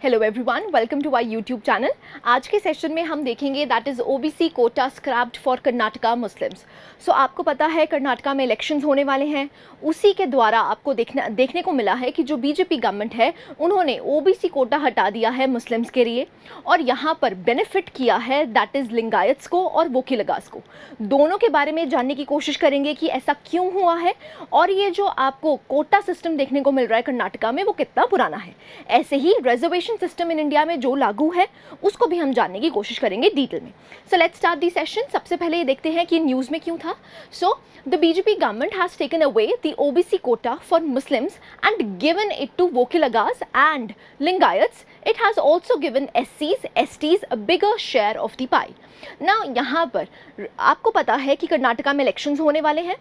Hello everyone, welcome to our YouTube channel. आज के session में हम देखेंगे that is OBC quota scrapped for Karnataka Muslims. So आपको पता है कर्नाटका में इलेक्शंस होने वाले हैं, उसी के द्वारा आपको देखने को मिला है कि जो बीजेपी गवर्नमेंट है उन्होंने ओबीसी कोटा हटा दिया है मुस्लिम्स के लिए और यहाँ पर बेनिफिट किया है दैट इज़ लिंगायत्स को और वोकिलगास को। दोनों के बारे में जानने की कोशिश करेंगे कि ऐसा क्यों हुआ है और ये जो आपको कोटा सिस्टम देखने को मिल रहा है कर्नाटका में वो कितना पुराना है। ऐसे ही रिजर्वेशन सिस्टम इन इंडिया में जो लागू है उसको भी हम जानने की कोशिश करेंगे डिटेल में। So let's start the session. सबसे पहले ये देखते हैं कि न्यूज़ में क्यों था। So the BJP government has taken away the OBC quota for Muslims and given it to Vokkaligas and Lingayats. It has also given SCs, STs a bigger share of the pie. ना यहाँ पर आपको पता है कि कर्नाटका में इलेक्शंस होने वाले हैं।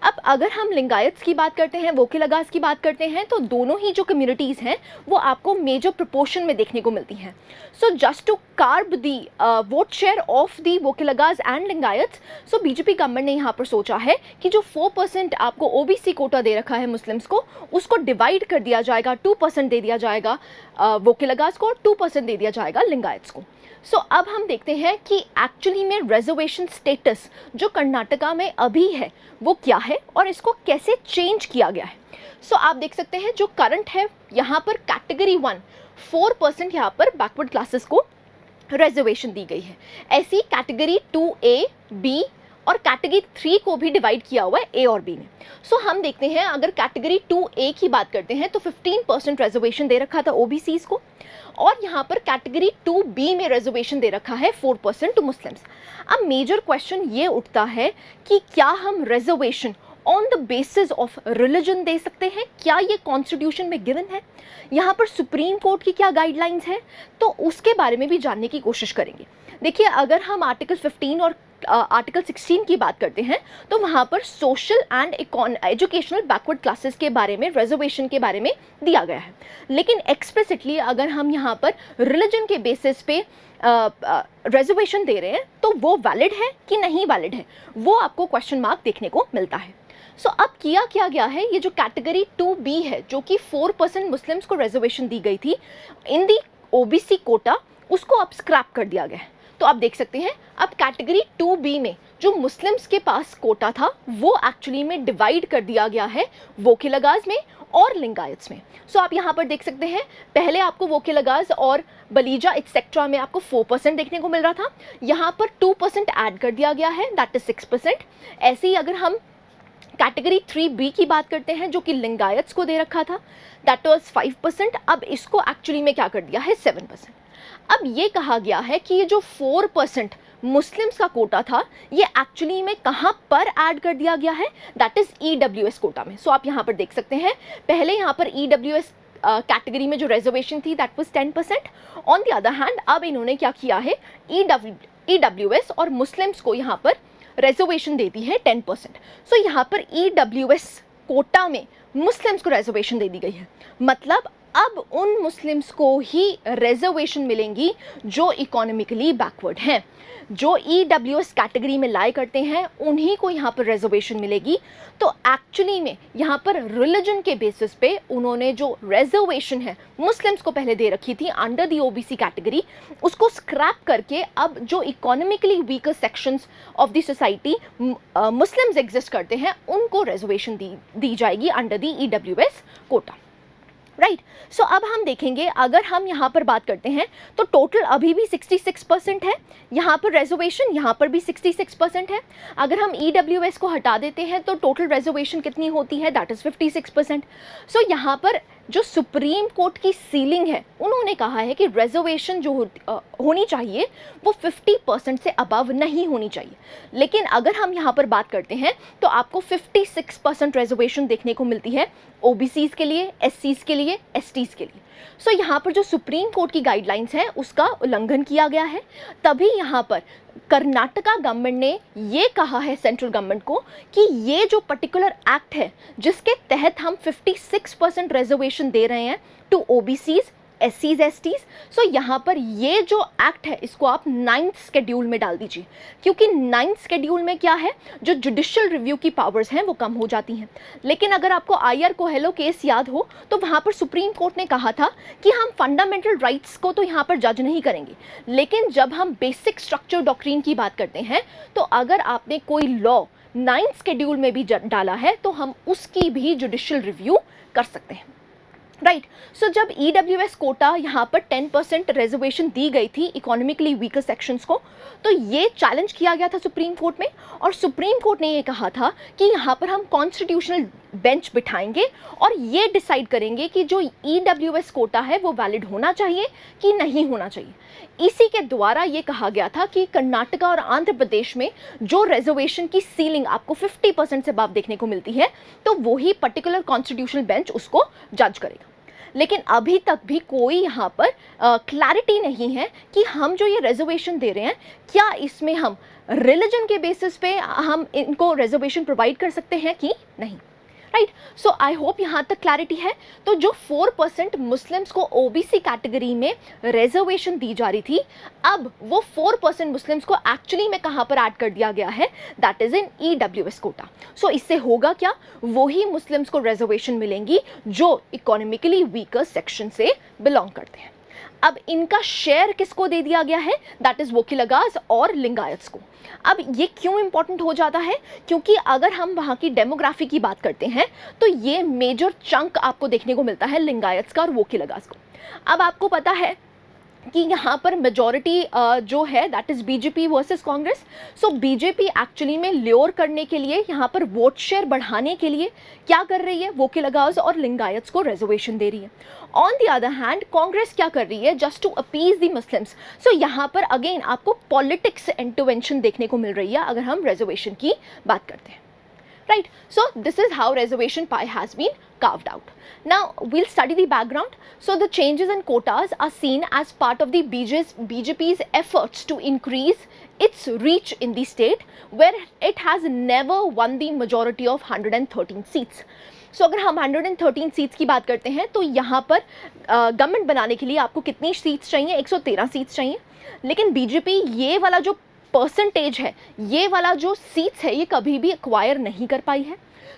अब अगर हम लिंगायत्स की बात करते हैं, वोकिलगास की बात करते हैं, तो दोनों ही जो कम्युनिटीज़ हैं वो आपको मेजर प्रोपोर्शन में देखने को मिलती हैं। So just to curb the vote share of the Vokkaligas and Lingayats, so BJP government ने यहाँ पर सोचा है कि जो 4% आपको ओबीसी कोटा दे रखा है मुस्लिम्स को, उसको डिवाइड कर दिया जाएगा, 2% दे दिया जाएगा वोकिलगास को, 2% दे दिया जाएगा लिंगायत्स को। सो अब हम देखते हैं कि एक्चुअली में रिजर्वेशन स्टेटस जो कर्नाटका में अभी है वो क्या है और इसको कैसे चेंज किया गया है। सो आप देख सकते हैं जो करंट है यहाँ पर कैटेगरी 1 4% यहाँ पर बैकवर्ड क्लासेस को रिजर्वेशन दी गई है। ऐसी कैटेगरी 2A, B और कैटेगरी 3 को भी डिवाइड किया हुआ है ए और बी में। सो हम देखते हैं अगर कैटेगरी 2A की बात करते हैं तो 15% रिजर्वेशन दे रखा था ओबीसीज को और यहाँ पर कैटेगरी 2B में रिजर्वेशन दे रखा है 4% टू मुस्लिम्स। अब मेजर क्वेश्चन ये उठता है कि क्या हम reservation on the basis of religion दे सकते हैं? क्या ये कॉन्स्टिट्यूशन में गिवन है? यहाँ पर सुप्रीम कोर्ट की क्या गाइडलाइंस है, तो उसके बारे में भी जानने की कोशिश करेंगे। देखिए, अगर हम आर्टिकल 15 और आर्टिकल 16 की बात करते हैं तो वहाँ पर social and educational backward classes के बारे में, रिजर्वेशन के बारे में दिया गया है। लेकिन एक्सप्लिसिटली अगर हम यहाँ पर रिलीजन के बेसिस पे रिजर्वेशन दे रहे हैं तो वो वैलिड है कि नहीं वैलिड है, वो आपको क्वेश्चन मार्क देखने को मिलता है। सो अब किया क्या गया है, ये जो कैटेगरी 2B है जो कि 4% मुस्लिम्स को रिजर्वेशन दी गई थी इन दी ओबीसी कोटा, उसको अब स्क्रैप कर दिया गया है। तो आप देख सकते हैं अब कैटेगरी 2B में जो मुस्लिम्स के पास कोटा था वो एक्चुअली में डिवाइड कर दिया गया है वोकिलगास में और लिंगायत्स में। सो आप यहाँ पर देख सकते हैं पहले आपको वोकिलगास और बलीजा एक्सेट्रा में आपको 4% देखने को मिल रहा था, यहाँ पर 2% ऐड कर दिया गया है, दैट इज 6%। ऐसे ही अगर हम कैटेगरी 3B की बात करते हैं जो कि लिंगायत्स को दे रखा था, दैट वाज 5%, अब इसको एक्चुअली में क्या कर दिया है, 7%। अब ये कहा गया है कि ये जो 4% मुस्लिम्स का कोटा था ये एक्चुअली में कहाँ पर ऐड कर दिया गया है, दैट इज ईडब्ल्यूएस कोटा में। सो आप यहाँ पर देख सकते हैं पहले यहाँ पर ईडब्ल्यूएस कैटेगरी में जो रिजर्वेशन थी that was 10%। On the other hand अब इन्होंने क्या किया है, ईडब्ल्यूएस और मुस्लिम्स को यहाँ पर रिजर्वेशन देती है 10%। सो यहाँ पर ईडब्ल्यूएस कोटा में मुस्लिम्स को रिजर्वेशन दे दी गई है, मतलब अब उन मुस्लिम्स को ही रिजर्वेशन मिलेंगी जो इकोनॉमिकली बैकवर्ड हैं, जो ईडब्ल्यूएस कैटेगरी में लाई करते हैं उन्हीं को यहाँ पर रिजर्वेशन मिलेगी। तो एक्चुअली में यहाँ पर रिलीजन के बेसिस पे उन्होंने जो रिजर्वेशन है मुस्लिम्स को पहले दे रखी थी अंडर दी ओबीसी कैटेगरी, उसको स्क्रैप करके अब जो economically weaker sections of the society Muslims exist करते हैं उनको रिजर्वेशन दी जाएगी under the EWS quota, right. So अब हम देखेंगे अगर हम यहाँ पर बात करते हैं तो टोटल अभी भी 66% है यहाँ पर रिजर्वेशन, यहाँ पर भी 66% है। अगर हम ईडब्ल्यूएस को हटा देते हैं तो टोटल रिजर्वेशन कितनी होती है, दैट इज 56%। सो यहाँ पर जो सुप्रीम कोर्ट की सीलिंग है उन्होंने कहा है कि रिजर्वेशन जो होनी चाहिए वो 50% से अबव नहीं होनी चाहिए। लेकिन अगर हम यहाँ पर बात करते हैं तो आपको 56% रिजर्वेशन देखने को मिलती है ओबीसीज के लिए, एससीज के लिए, एसटीज के लिए। सो यहाँ पर जो सुप्रीम कोर्ट की गाइडलाइंस है उसका उल्लंघन किया गया है, तभी यहाँ पर कर्नाटका गवर्नमेंट ने ये कहा है सेंट्रल गवर्नमेंट को कि ये जो पर्टिकुलर एक्ट है जिसके तहत हम 56% रिजर्वेशन दे रहे हैं टू ओबीसीज, SCs STs। सो यहाँ पर ये जो एक्ट है इसको आप 9th शेड्यूल में डाल दीजिए, क्योंकि 9th शेड्यूल में क्या है, जो जुडिशियल रिव्यू की पावर्स हैं वो कम हो जाती हैं। लेकिन अगर आपको IR कोहेलो केस याद हो तो वहाँ पर सुप्रीम कोर्ट ने कहा था कि हम फंडामेंटल राइट्स को तो यहाँ पर जज नहीं करेंगे, लेकिन जब हम बेसिक स्ट्रक्चर डॉक्ट्रिन की बात करते हैं तो अगर आपने कोई लॉ 9th शेड्यूल में भी डाला है तो हम उसकी भी जुडिशियल रिव्यू कर सकते हैं, राइट। सो जब EWS कोटा यहाँ पर 10% रिजर्वेशन दी गई थी इकोनॉमिकली वीकर सेक्शंस को, तो ये चैलेंज किया गया था सुप्रीम कोर्ट में, और सुप्रीम कोर्ट ने ये कहा था कि यहाँ पर हम कॉन्स्टिट्यूशनल बेंच बिठाएंगे और ये डिसाइड करेंगे कि जो EWS कोटा है वो वैलिड होना चाहिए कि नहीं होना चाहिए। इसी के द्वारा ये कहा गया था कि कर्नाटका और आंध्र प्रदेश में जो रिजर्वेशन की सीलिंग आपको 50% से अबव देखने को मिलती है तो वही पर्टिकुलर कॉन्स्टिट्यूशनल बेंच उसको जज करेगा। लेकिन अभी तक भी कोई यहाँ पर क्लैरिटी नहीं है कि हम जो ये रिजर्वेशन दे रहे हैं क्या इसमें हम रिलीजन के बेसिस पे हम इनको रिजर्वेशन प्रोवाइड कर सकते हैं कि नहीं, राइट। सो आई होप यहाँ तक क्लैरिटी है। तो जो 4% मुस्लिम्स को OBC कैटेगरी में रिजर्वेशन दी जा रही थी, अब वो 4% मुस्लिम्स को एक्चुअली में कहाँ पर ऐड कर दिया गया है, that is in EWS quota. So इससे होगा क्या, वही मुस्लिम्स को रिजर्वेशन मिलेंगी जो इकोनॉमिकली वीकर सेक्शन से बिलोंग करते हैं। अब इनका शेयर किसको दे दिया गया है, दैट इज वोकिलगास और लिंगायत्स को। अब ये क्यों इंपॉर्टेंट हो जाता है, क्योंकि अगर हम वहाँ की डेमोग्राफी की बात करते हैं तो ये मेजर चंक आपको देखने को मिलता है लिंगायत्स का और वोकिलगास को। अब आपको पता है कि यहाँ पर मेजॉरिटी जो है that is BJP versus Congress. So BJP actually में ल्योर करने के लिए, यहाँ पर वोट शेयर बढ़ाने के लिए क्या कर रही है, वोकिलगास और लिंगायत्स को रिजर्वेशन दे रही है। On the other hand Congress क्या कर रही है, just to appease the Muslims. So यहाँ पर अगेन आपको पॉलिटिक्स इंटरवेंशन देखने को मिल रही है अगर हम रिजर्वेशन की बात करते हैं, right? So this is how reservation pie has been carved out. Now we'll study the background. So the changes in quotas are seen as part of the BJP's efforts to increase its reach in the state where it has never won the majority of 113 seats. So अगर हम 113 seats की बात करते हैं तो यहाँ पर government बनाने के लिए आपको कितनी सीट्स चाहिए, 113 सीट्स चाहिए। लेकिन बीजेपी ये वाला जो परसेंटेज है, ये वाला जो सीट्स है, ये कभी भी एक्वायर नहीं कर पाई है।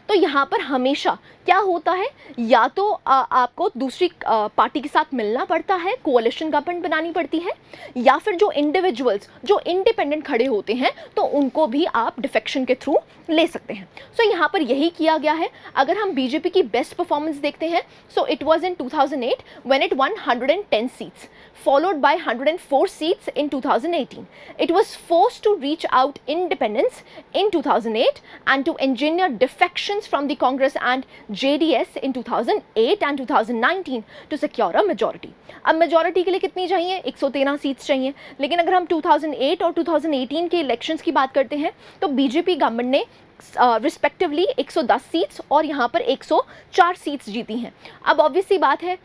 तो यहाँ पर हमेशा क्या होता है, या तो आपको दूसरी पार्टी के साथ मिलना पड़ता है, कोalition गवर्नमेंट बनानी पड़ती है, या फिर जो इंडिविजुअल्स जो इंडिपेंडेंट खड़े होते हैं तो उनको भी आप डिफेक्शन के थ्रू ले सकते हैं। सो यहाँ पर यही किया गया है। अगर हम बीजेपी की बेस्ट परफॉर्मेंस देखते हैं, so it was in 2008 when it one 110 seats followed by 104 seats in 2018. It was forced to reach out independence in 2008 and to engineer defections from the Congress and JDS in 2008 and 2019 to secure a majority. अब majority के लिए कितनी चाहिए, 113 seats चाहिए। लेकिन अगर हम 2008 और 2018 के इलेक्शंस की बात करते हैं तो बीजेपी गवर्नमेंट ने रिस्पेक्टिवली 110 सीट्स और यहाँ पर 104 सीट्स जीती हैं। अब ऑब्वियसली बात है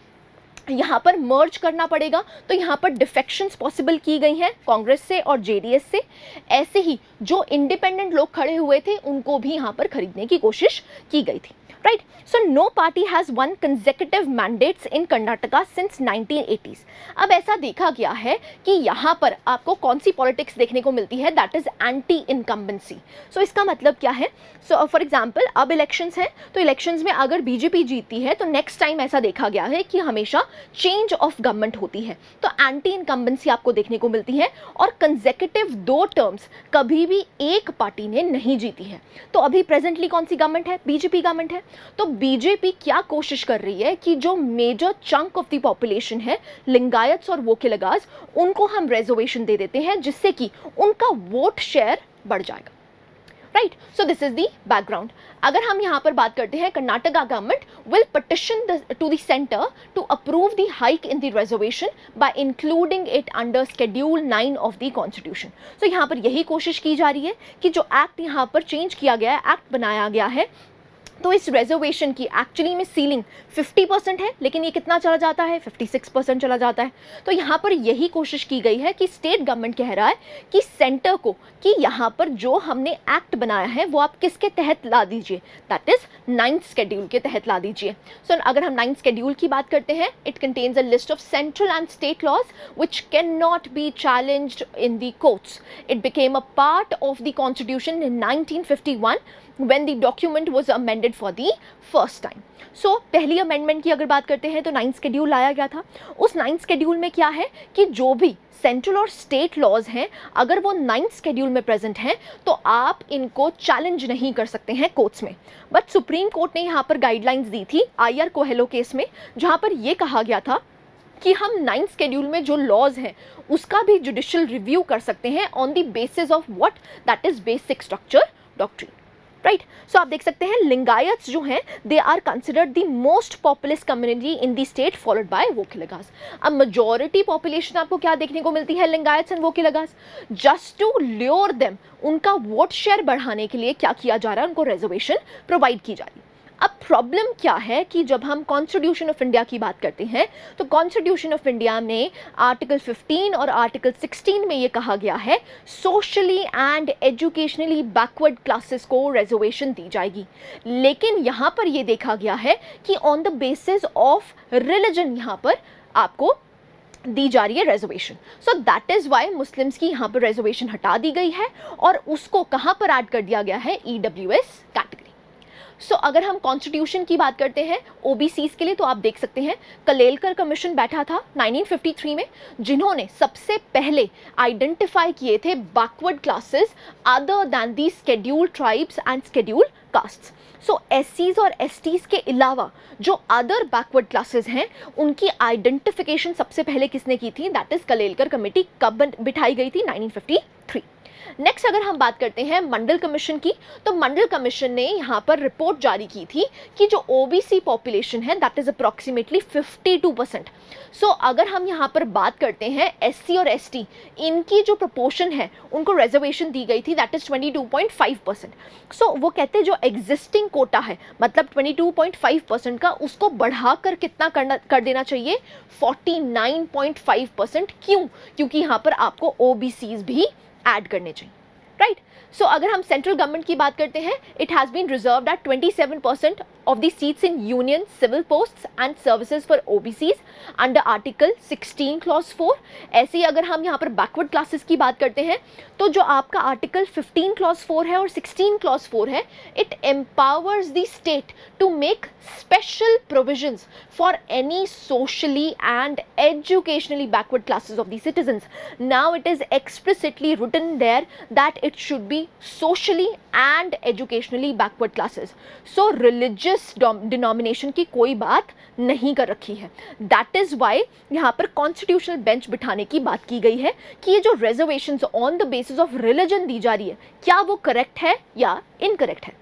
यहाँ पर मर्ज करना पड़ेगा, तो यहाँ पर डिफेक्शंस पॉसिबल की गई हैं कांग्रेस से और जेडीएस से। ऐसे ही जो इंडिपेंडेंट लोग खड़े हुए थे उनको भी यहाँ पर खरीदने की कोशिश की गई थी, right. So no party has won consecutive mandates in Karnataka since 1980s। अब ऐसा देखा गया है कि यहाँ पर आपको कौन सी पॉलिटिक्स देखने को मिलती है, दैट इज़ एंटी इनकम्बेंसी। सो इसका मतलब क्या है, सो फॉर एग्जाम्पल अब इलेक्शंस हैं, तो इलेक्शंस में अगर बीजेपी जीतती है तो नेक्स्ट टाइम ऐसा देखा गया है कि हमेशा चेंज ऑफ गवर्नमेंट होती है, तो एंटी इनकम्बेंसी आपको देखने को मिलती है। और कंसेक्यूटिव 2 टर्म्स कभी भी एक पार्टी ने नहीं जीती है। तो अभी प्रेजेंटली कौन सी गवर्नमेंट है, बीजेपी गवर्नमेंट है। तो बीजेपी क्या कोशिश कर रही है कि जो major chunk of the population है, लिंगायत्स और वोकिलगास, उनको हम रिजर्वेशन दे देते हैं जिससे कि उनका वोट शेयर बढ़ जाएगा, right. So this is the background. अगर हम यहाँ पर बात करते हैं, Karnataka government will petition to the centre to approve the hike in the reservation by including it under schedule 9 of the constitution. So यहाँ पर यही कोशिश की जा रही है कि जो एक्ट यहाँ पर चेंज किया गया है, एक्ट बनाया गया है, तो इस रिजर्वेशन की एक्चुअली में सीलिंग 50% है, लेकिन ये कितना चला जाता है, 56% चला जाता है। तो यहाँ पर यही कोशिश की गई है कि स्टेट गवर्नमेंट कह रहा है कि सेंटर को कि यहाँ पर जो हमने एक्ट बनाया है वो आप किसके तहत ला दीजिए, दैट इज 9th शेड्यूल के तहत ला दीजिए। सो अगर हम 9th शेड्यूल की बात करते हैं, it contains a list of central and state laws which can not be challenged in the courts. It became a part of the constitution in 1951 when the document was amended for the first time. So पहली amendment की अगर बात करते हैं तो 9th schedule लाया गया था। उस 9th शेड्यूल में क्या है कि जो भी सेंट्रल और स्टेट लॉज हैं, अगर वो 9th शेड्यूल में प्रेजेंट हैं तो आप इनको चैलेंज नहीं कर सकते हैं कोर्ट्स में। बट सुप्रीम कोर्ट ने यहाँ पर गाइडलाइंस दी थी आईआर कोहेलो केस में, जहाँ पर ये कहा गया था कि हम 9th शेड्यूल में जो लॉज हैं उसका भी जुडिशियल रिव्यू कर सकते हैं on the basis of what, that is basic structure doctrine, right. So आप देख सकते हैं लिंगायत्स जो हैं they are considered the most populous community in the state followed by Vokkaligas. अब मेजॉरिटी पॉपुलेशन आपको क्या देखने को मिलती है Lingayats and Vokkaligas. Just to lure them, उनका वोट शेयर बढ़ाने के लिए क्या किया जा रहा है, उनको रिजर्वेशन प्रोवाइड की जा रही है। अब प्रॉब्लम क्या है कि जब हम कॉन्स्टिट्यूशन ऑफ इंडिया की बात करते हैं तो कॉन्स्टिट्यूशन ऑफ इंडिया में आर्टिकल 15 और आर्टिकल 16 में ये कहा गया है socially and educationally backward classes को रिजर्वेशन दी जाएगी, लेकिन यहाँ पर ये देखा गया है कि on the basis of religion यहाँ पर आपको दी जा रही है reservation. So that is why Muslims की यहाँ पर रिजर्वेशन हटा दी गई है और उसको कहाँ पर ऐड कर दिया गया है, EWS कैटेगरी। सो अगर हम कॉन्स्टिट्यूशन की बात करते हैं ओबीसीज के लिए तो आप देख सकते हैं कलेलकर कमीशन बैठा था 1953 में, जिन्होंने सबसे पहले आइडेंटिफाई किए थे backward classes other than the scheduled tribes and scheduled castes. So एससीज और एसटीज के अलावा जो अदर बैकवर्ड क्लासेस हैं उनकी आइडेंटिफिकेशन सबसे पहले किसने की थी, दैट इज कलेलकर कमेटी कब बिठाई गई थी, 1953। नेक्स्ट अगर हम बात करते हैं मंडल कमीशन की, तो मंडल कमीशन ने यहाँ पर रिपोर्ट जारी की थी कि जो ओबीसी पॉपुलेशन है दैट इज अप्रॉक्सीमेटली 52%। सो अगर हम यहाँ पर बात करते हैं एससी और एसटी, इनकी जो प्रोपोर्शन है उनको रिजर्वेशन दी गई थी दैट इज 22.5%। सो वो कहते हैं जो एग्जिस्टिंग कोटा है मतलब 22.5% का, उसको बढ़ाकर कितना कर देना चाहिए, 49.5%। क्यों, क्योंकि यहाँ पर आपको ओबीसीज भी ऐड करने चाहिए, राइट। सो अगर हम सेंट्रल गवर्नमेंट की बात करते हैं, it has been reserved at 27% of the seats in union civil posts and services for OBCs under article 16 clause 4। ऐसे ही अगर हम यहाँ पर बैकवर्ड क्लासेस की बात करते हैं तो जो आपका आर्टिकल 15 clause 4 है और 16 clause 4 है, it empowers the state to make special provisions for any socially and educationally backward classes of the citizens। Now it is explicitly written there that it should be socially and educationally backward classes। So religious denomination की कोई बात नहीं कर रखी है। That is Y यहाँ पर constitutional bench बिठाने की बात की गई है कि ये जो reservations on the basis of religion दी जा रही है क्या वो करेक्ट है या इनकरेक्ट है,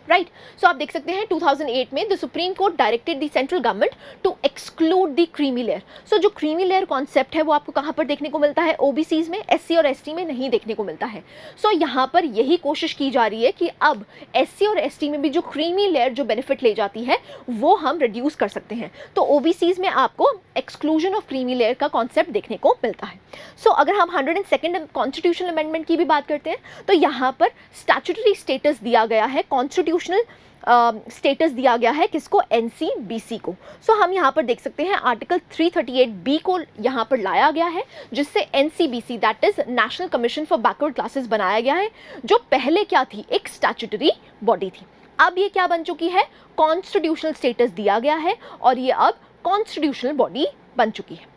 राइट। सो आप देख सकते हैं 2008 में the supreme court directed the central government to exclude the creamy layer. So जो क्रीमी लेयर कॉन्सेप्ट है वो आपको कहाँ पर देखने को मिलता है, ओबीसीज में, एससी और एसटी में नहीं देखने को मिलता है। सो यहाँ पर यही कोशिश की जा रही है कि अब एससी और एसटी में भी जो क्रीमी लेयर जो बेनिफिट ले जाती है वो हम रिड्यूस कर सकते हैं। तो ओबीसीज में आपको एक्सक्लूजन ऑफ क्रीमी लेयर का कॉन्सेप्ट देखने को मिलता है। सो अगर हम 102nd कॉन्स्टिट्यूशनल अमेंडमेंट की भी बात करते हैं तो यहाँ पर स्टैट्यूटरी स्टेटस दिया गया है, कॉन्स्टिट्यूशनल स्टेटस दिया गया है किसको, एनसीबीसी को। सो हम यहाँ पर देख सकते हैं आर्टिकल 338B को यहाँ पर लाया गया है, जिससे NCBC that is national commission for backward classes बनाया गया है, जो पहले क्या थी, एक स्टैट्यूटरी बॉडी थी। अब ये क्या बन चुकी है, कॉन्स्टिट्यूशनल स्टेटस दिया गया है और ये अब कॉन्स्टिट्यूशनल बॉडी बन चुकी है।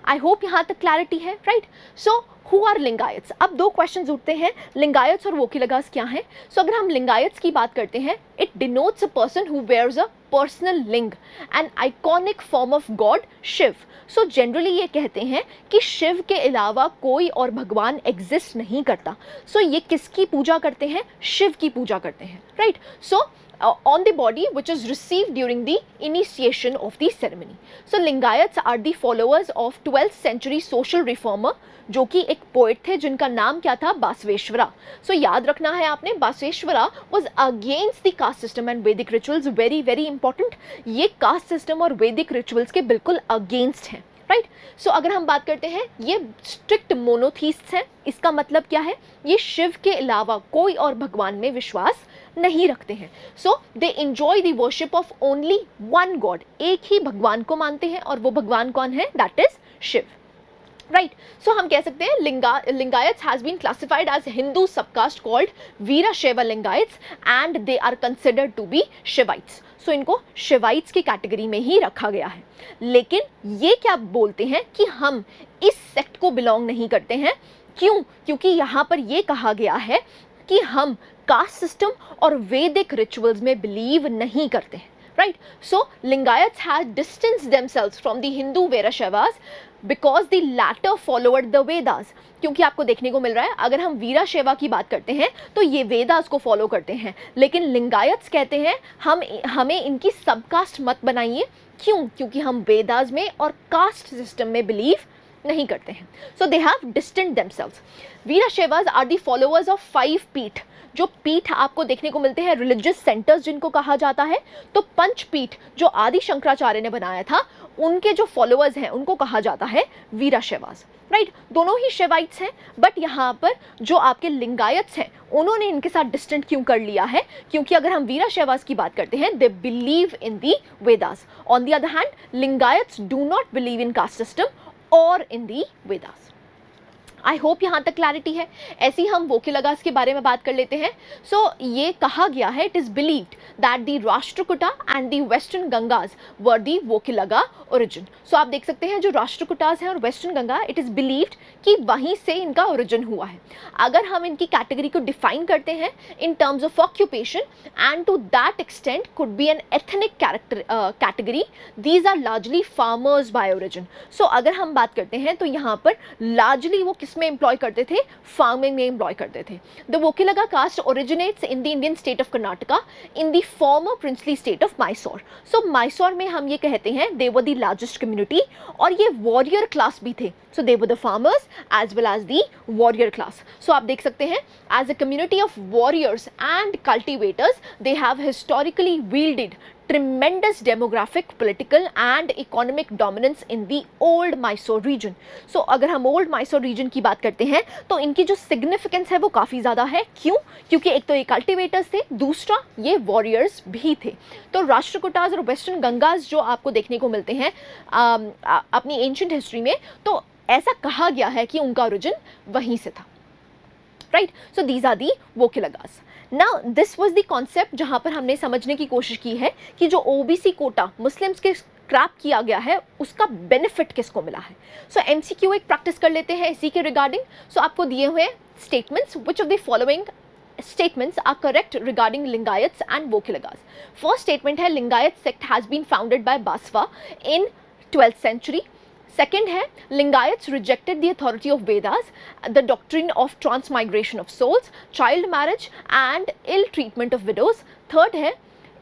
आई होप यहाँ तक क्लैरिटी है, right. So who are Lingayats, अब दो क्वेश्चन उठते हैं, लिंगायत्स और वोकिलगास क्या हैं। सो अगर हम लिंगायत्स की बात करते हैं, it denotes a person who wears a personal ling an iconic form of god Shiva. So generally ये कहते हैं कि शिव के अलावा कोई और भगवान एग्जिस्ट नहीं करता। सो ये किसकी पूजा करते हैं, शिव की पूजा करते हैं, right. So on the body which is received during the initiation of the ceremony. So Lingayats are the followers of 12th century social reformer जो कि एक पोएट थे जिनका नाम क्या था, बासवेश्वरा. सो याद रखना है आपने, Basaveshwara was against the caste system and Vedic rituals. Very very important, ये कास्ट सिस्टम और वैदिक रिचुअल्स के बिल्कुल अगेंस्ट हैं, राइट. सो अगर हम बात करते हैं, ये स्ट्रिक्ट मोनोथीस्ट्स हैं. इसका मतलब क्या है, ये शिव के अलावा कोई और भगवान में विश्वास नहीं रखते हैं. So they enjoy the worship of only one god. एक ही भगवान को मानते हैं और वो भगवान कौन है, that is Shiva, right. So हम कह सकते हैं Lingayats has been classified as Hindu subcaste called Veerashaiva Lingayats and they are considered to be Shivaites. So इनको शिवाइट्स की कैटेगरी में ही रखा गया है. लेकिन ये क्या बोलते हैं कि हम इस सेक्ट को बिलोंग नहीं करते हैं. क्यों? क्योंकि यहाँ पर ये कहा गया है कि हम कास्ट सिस्टम और वैदिक रिचुअल्स में बिलीव नहीं करते हैं, right. So Lingayats have distanced themselves from the Hindu Veerashaivas because the latter followed the Vedas. क्योंकि आपको देखने को मिल रहा है, अगर हम वीराशैवा की बात करते हैं तो ये वेदास को फॉलो करते हैं, लेकिन लिंगायत्स कहते हैं हमें इनकी सबकास्ट मत बनाइए. क्यों? क्योंकि हम वेदास में और कास्ट सिस्टम में बिलीव नहीं करते हैं. So they have distant themselves. Veerashaivas are the followers of 5 peeth. जो पीठ आपको देखने को मिलते हैं, रिलीजियस सेंटर्स जिनको कहा जाता है, तो पंचपीठ जो आदि शंकराचार्य ने बनाया था, उनके जो फॉलोअर्स हैं उनको कहा जाता है वीराशैवास, राइट. दोनों ही शिवाइट्स हैं, बट यहाँ पर जो आपके लिंगायत्स हैं उन्होंने इनके साथ डिस्टेंट क्यों कर लिया है, क्योंकि अगर हम वीराशैवास की बात करते हैं, they believe in the Vedas. On the other hand, Lingayats do not believe in cast system और इन दी वेदास. आई होप यहाँ तक क्लैरिटी है. ऐसे ही हम वोकिलगास के बारे में बात कर लेते हैं. सो ये कहा गया है, it is believed that the Rashtrakuta and the western Gangas were the Vokkaliga origin. So आप देख सकते हैं जो राष्ट्रकूटास हैं और western Ganga, it is believed कि वहीं से इनका ओरिजिन हुआ है. अगर हम इनकी कैटेगरी को डिफाइन करते हैं in terms of occupation and to that extent could be an ethnic category, these are largely farmers by origin. So अगर हम बात करते हैं तो यहाँ पर लार्जली वो में एम्प्लॉय करते थे, फार्मिंग में एम्प्लॉय करते थे. The Vokkaliga caste originates in the Indian state of Karnataka in the former princely state of Mysore. So Mysore में हम ये कहते हैं they were the largest community, और ये वॉरियर क्लास भी थे. So they were the farmers as well as the warrior class. So आप देख सकते हैं, as a community of warriors and cultivators they have historically wielded tremendous demographic, political and economic dominance in the old Mysore region. So अगर हम old Mysore region की बात करते हैं तो इनकी जो significance है वो काफ़ी ज़्यादा है. क्यों? क्योंकि एक तो ये cultivators थे, दूसरा ये warriors भी थे. तो राष्ट्रकूटास और वेस्टर्न गंगास जो आपको देखने को मिलते हैं अपनी एंशियंट हिस्ट्री में, तो ऐसा कहा गया है कि उनका ओरिजिन वहीं से था, right. So these are the Vokkaligas. Now this was the concept जहाँ पर हमने समझने की कोशिश की है कि जो ओबीसी कोटा मुस्लिम्स के स्क्रैप किया गया है उसका बेनिफिट किसको मिला है. सो एमसीक्यू एक प्रैक्टिस कर लेते हैं इसी के रिगार्डिंग. सो आपको दिए हुए statements, which of the following statements are correct regarding Lingayats and Vokilagas. First statement है, Lingayat sect has been founded by Basva in 12th century. Second है, Lingayats rejected the authority of Vedas, the doctrine of transmigration of souls, child marriage and ill treatment of widows. Third है,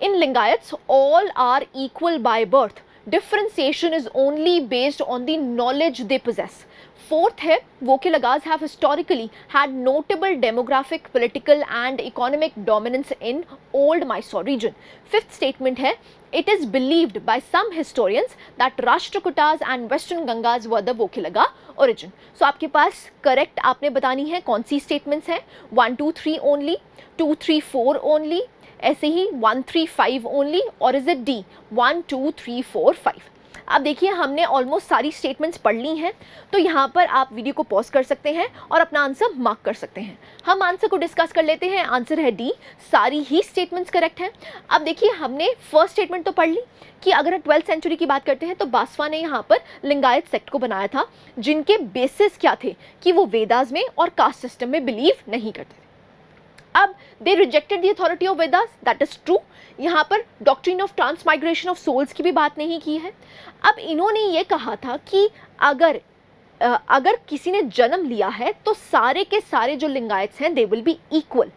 in Lingayats all are equal by birth. Differentiation is only based on the knowledge they possess. Fourth है, Vokilagas have historically had notable demographic, political and economic dominance in old Mysore region. Fifth statement है, it is believed by some historians that Rashtrakutas and Western Gangas were the Vokilaga origin. So आपके पास correct आपने बतानी है कौन सी statements है. 1, 2, 3 only, 2, 3, 4 only, ऐसे ही 1, 3, 5 only, और is it D 1, 2, 3, 4, 5. अब देखिए हमने ऑलमोस्ट सारी स्टेटमेंट्स पढ़ ली हैं, तो यहाँ पर आप वीडियो को पॉज कर सकते हैं और अपना आंसर मार्क कर सकते हैं. हम आंसर को डिस्कस कर लेते हैं. आंसर है डी, सारी ही स्टेटमेंट्स करेक्ट हैं. अब देखिए हमने फर्स्ट स्टेटमेंट तो पढ़ ली कि अगर हम 12th सेंचुरी की बात करते हैं तो बासवा ने यहाँ पर लिंगायत सेक्ट को बनाया था, जिनके बेसिस क्या थे कि वो वेदास में और कास्ट सिस्टम में बिलीव नहीं करते थे. अब they rejected the authority of Vedas, that is true. यहाँ पर doctrine of transmigration of souls की भी बात नहीं की है. अब इन्होंने ये कहा था कि अगर किसी ने जन्म लिया है तो सारे के सारे जो लिंगायत्स हैं दे विल बी इक्वल.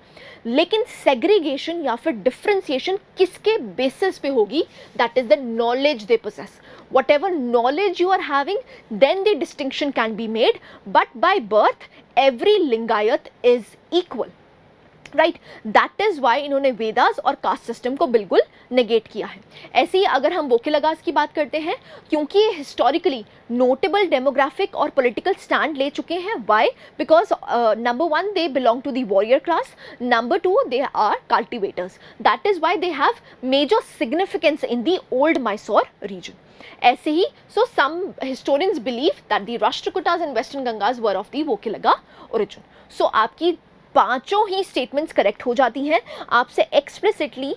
लेकिन सेग्रीगेशन या फिर डिफ्रेंसिएशन किसके बेसिस पे होगी? That is the knowledge they possess. Whatever knowledge you are having, then the distinction can be made, but by birth every Lingayat is equal. Right, that is why इन्होंने वेदास और caste system को बिल्कुल negate किया है. ऐसे ही अगर हम वोकेलगास की बात करते हैं, क्योंकि ये हिस्टोरिकली नोटेबल डेमोग्राफिक और पॉलिटिकल स्टैंड ले चुके हैं. Why? Because number one, they belong to the warrior class. Number two, they are cultivators. That is why they have major significance in the old Mysore region. ऐसे ही, so some historians believe that the Rashtrakutas and Western Gangas were of the Vokelaga origin. So आपकी पांचों ही statements correct हो जाती हैं. आपसे explicitly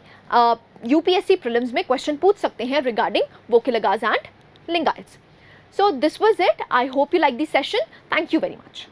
UPSC prelims में question पूछ सकते हैं regarding Vokkaligas and Lingayats. So this was it. I hope you like this session. Thank you very much.